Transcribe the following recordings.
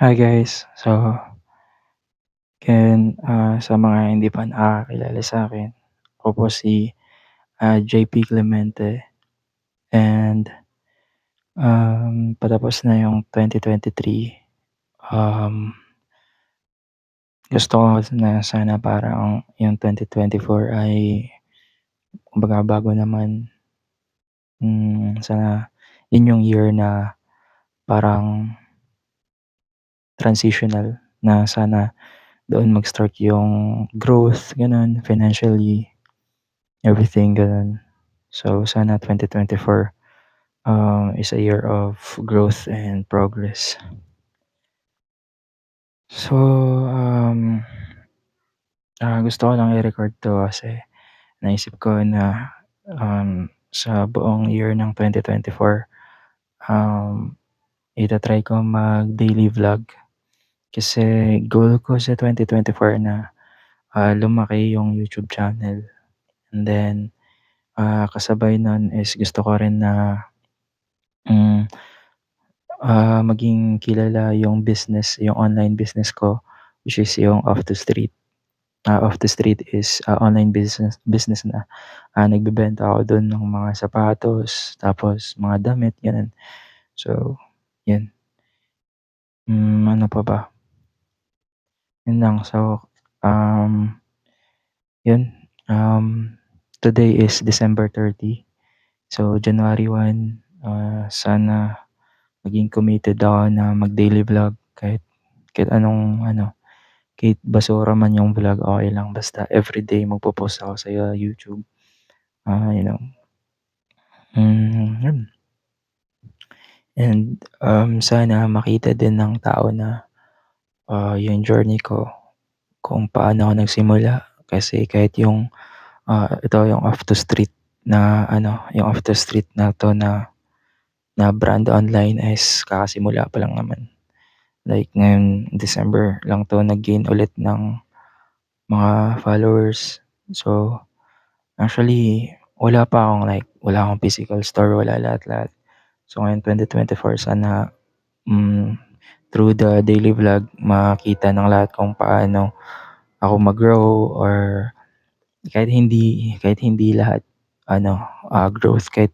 Hi guys. Sa mga hindi pa nakakakilala sa'kin, ako po si, JP Clemente and, patapos na yung 2023. Um, Gusto ko na sana parang yung 2024 ay kumbaga bago naman. Sana yun yung year na parang transitional na sana doon mag-start yung growth gano'n, financially, everything gano'n. So sana 2024 is a year of growth and progress. So, um, Gusto ko lang i-record 'to kasi naisip ko na, sa buong year ng 2024, um, ita-try ko mag-daily vlog. Kasi goal ko sa 2024 na, lumaki yung YouTube channel and then, kasabay nun is gusto ko rin na, hmm maging kilala yung business, yung online business ko, which is yung off the street. Off the street is, online business business na, nagbebenta ako dun ng mga sapatos, tapos mga damit, gano'n. So, yun. Ano pa ba? Yun lang. So, um, yun, today is December 30. So, January 1, sana maging committed ako na mag-daily vlog kahit anong ano. Kahit basura man yung vlog, okey lang basta everyday magpo-post ako sa YouTube. You know, yun. And, sana makita din ng tao na, yung journey ko kung paano ako nagsimula. Kasi kahit yung, ito yung off the street na ano, yung off the street na 'to na brand online is kakasimula pa lang naman. Like ngayon December lang 'to nag-gain ulit ng mga followers. So, actually, wala akong physical store, wala lahat-lahat. So, ngayon 2024 sana, hmm, through the daily vlog makita ng lahat kung paano ako mag-grow or kahit hindi lahat ano, growth, kahit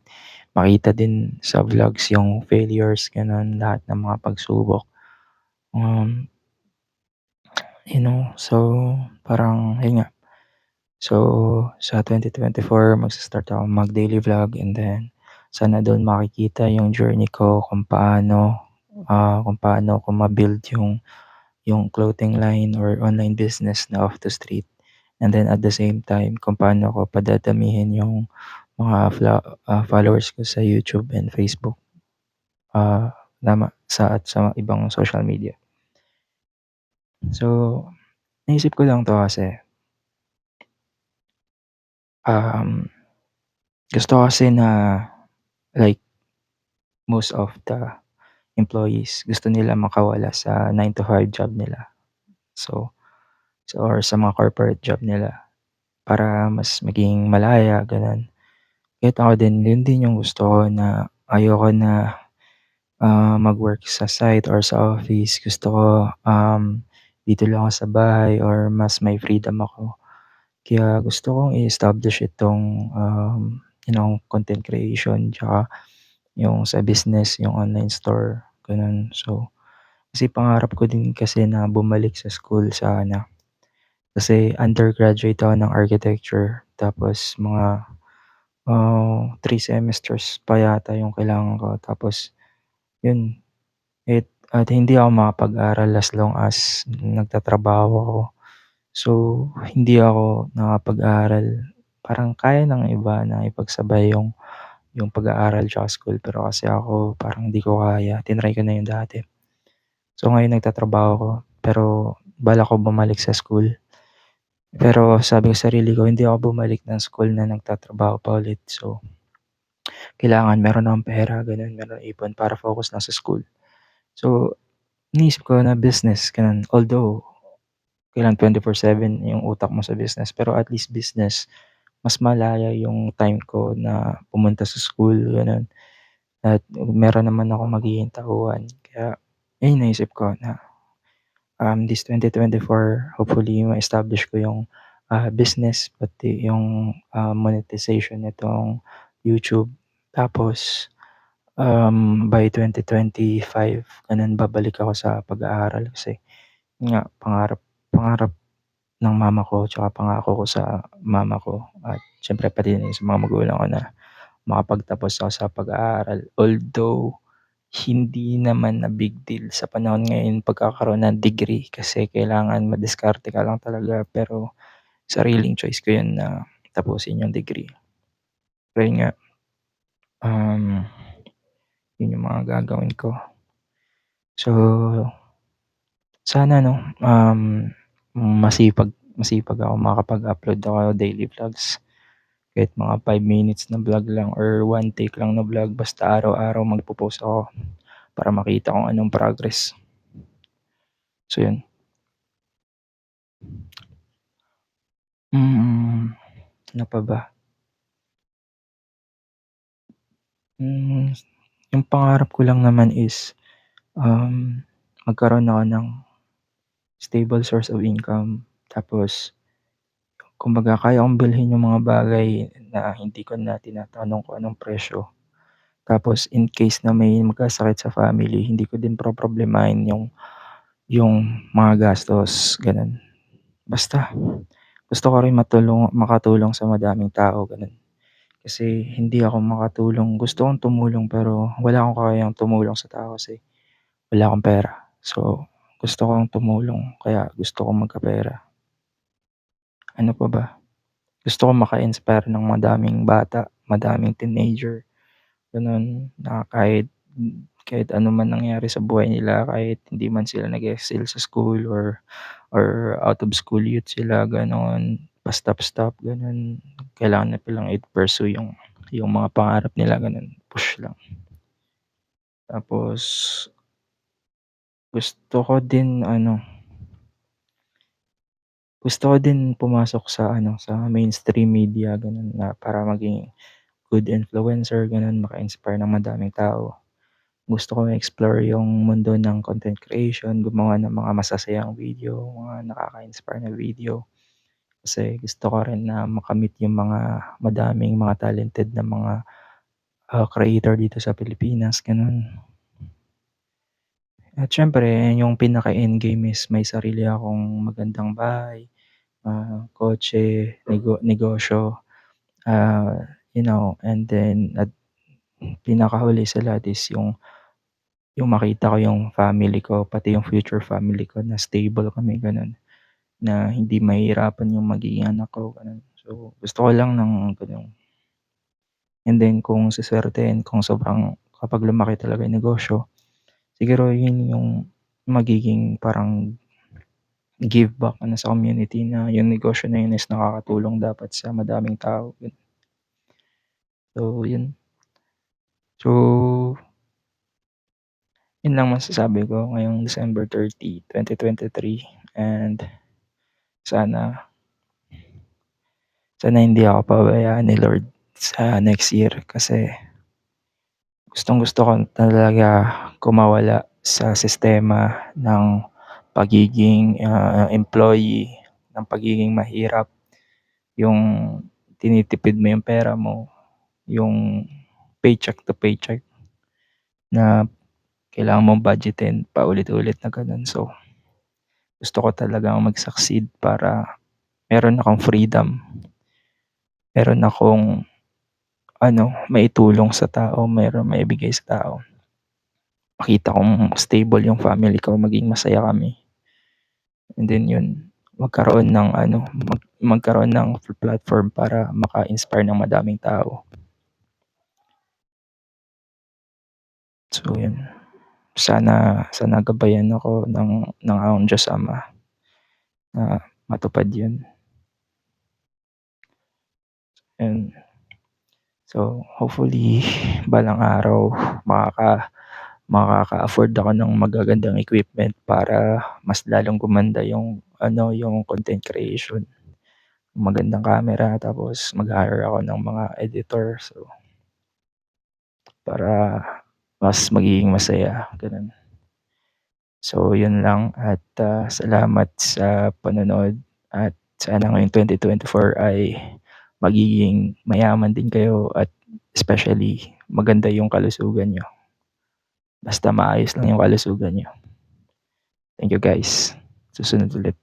makita din sa vlogs yung failures gano'n, lahat ng mga pagsubok. Um, so parang ayun nga. So, sa 2024 magsa-start ako mag-daily vlog and then sana dun makikita yung journey ko kung paano ko ma-build yung clothing line or online business na off the street. And then at the same time kung paano ko padadamihin yung followers ko sa YouTube and Facebook, at sa ibang social media. So, naisip ko lang 'to kasi, um, gusto ko kasi na like most of the employees gusto nila makawala sa 9 to 5 job nila. So or sa mga corporate job nila para mas maging malaya gano'n. Kahit ako din, yun din yung gusto ko na ayoko na, mag-work sa site or sa office. Gusto ko, dito lang ako sa bahay or mas may freedom ako. Kaya gusto kong i-establish itong, content creation tsaka yung sa business, yung online store, gano'n. So, kasi pangarap ko din kasi na bumalik sa school sana. Kasi undergraduate ako ng architecture tapos mga, 3 semesters pa yata yung kailangan ko tapos yun, at hindi ako makapag-aral as long as nagtatrabaho ako. So, hindi ako nakapag-aral. Parang kaya ng iba na ipagsabay yung pag-aaral tsaka school pero kasi ako parang hindi ko kaya, tinry ko na yun dati. So, ngayon nagtatrabaho ako pero balak ko bumalik sa school. Pero sabi ko sa sarili ko hindi ako bumalik ng school na nagtatrabaho pa ulit. So, kailangan meron akong pera gano'n, meron akong ipon para focus lang sa school. So, iniisip ko na business gano'n, although kailangan 24/7 yung utak mo sa business, pero at least business mas malaya yung time ko na pumunta sa school gano'n at meron naman akong magiging tauhan. Kaya ayun naisip ko na this 2024 hopefully ma-establish ko yung, business pati yung, monetization nitong YouTube. Tapos, by 2025 gano'n babalik ako sa pag-aaral kasi yun nga pangarap pangarap ng mama ko tsaka pangako ko sa mama ko at siyempre pati na sa mga magulang ko na makapagtapos ako sa pag-aaral. Although hindi naman na big deal sa panahon ngayon pagkakaroon ng degree kasi kailangan madiskarte ka lang talaga, pero sariling choice ko 'yun na tapusin yung degree. Pero yun nga, um, yun yung mga gagawin ko. So, sana 'no, masipag masipag ako makakapag-upload ako daily vlogs. Kahit mga 5 minutes na vlog lang or one take lang na vlog basta araw-araw magpo-post ako para makita kung anong progress. So yun. Mm, ano pa ba? Hmm, yung pangarap ko lang naman is, magkaroon ako ng stable source of income. Tapos kumbaga kaya kong bilhin yung mga bagay na hindi ko na tinatanong kung anong presyo. Tapos in case na may magkasakit sa family, hindi ko din poproblemahin yung mga gastos, gano'n. Basta gusto ko rin makatulong sa madaming tao, gano'n. Kasi hindi ako makatulong, gusto kong tumulong pero wala akong kakayang tumulong sa tao kasi wala akong pera. So, gusto kong tumulong kaya gusto kong magkapera. Ano pa ba? Gusto kong maka-inspire ng madaming bata, madaming teenager, gano'n, na kahit ano man nangyari sa buhay nila, kahit hindi man sila nag-excel sa school or out of school youth sila gano'n, pa-stop-stop gano'n. Kailangan na nilang i-pursue yung mga pangarap nila gano'n, push lang. Tapos gusto ko din ano, gusto ko din pumasok sa ano, sa mainstream media gano'n na para maging good influencer gano'n, maka-inspire ng madaming tao. Gusto ko i-explore yung mundo ng content creation, gumawa ng mga masasayang video, mga nakaka-inspire na video. Kasi gusto ko rin na makamit yung mga madaming mga talented na mga, creator dito sa Pilipinas, gano'n. At siyempre yung pinaka-endgame is may sarili akong magandang bahay, kotse, negosyo, ah, and then at pinakahuli sa lahat is yung makita ko yung family ko, pati yung future family ko na stable kami gano'n, na hindi mahihirapan yung magiging anak ko gano'n. So, gusto ko lang ng gano'n. And then kung sesuwertehin kung sobrang kapag lumaki talaga yung negosyo, siguro yun yung magiging parang give back ano sa community na yung negosyo na yun is nakakatulong dapat sa madaming tao, yun. So yun. So, yun lang masasabi ko ngayong December 30, 2023 and sana sana hindi ako pabayaan ni Lord sa next year kasi gustong-gusto ko talaga kumawala sa sistema ng pagiging, employee, ng pagiging mahirap, yung tinitipid mo yung pera mo, yung paycheck to paycheck na kailangan mong budgetin paulit-ulit na gano'n. So, gusto ko talagang mag-succeed para meron akong freedom, meron akong ano, maitulong sa tao, meron maibigay sa tao. Makita kong stable yung family ko, maging masaya kami. And then yun, magkaroon ng ano, magkaroon ng platform para maka-inspire ng madaming tao. So yun, sana sana gabayan ako ng aking Diyos Ama na matupad yun. And so hopefully balang araw makaka-afford ako ng magagandang equipment para mas lalong gumanda yung ano, yung content creation. Magandang camera tapos mag-hire ako ng mga editor, so para mas magiging masaya, gano'n. So yun lang at, salamat sa panonood at sana ngayong 2024 ay magiging mayaman din kayo at especially maganda yung kalusugan niyo. Basta maayos lang yung kalusugan niyo. Thank you guys. Susunod ulit.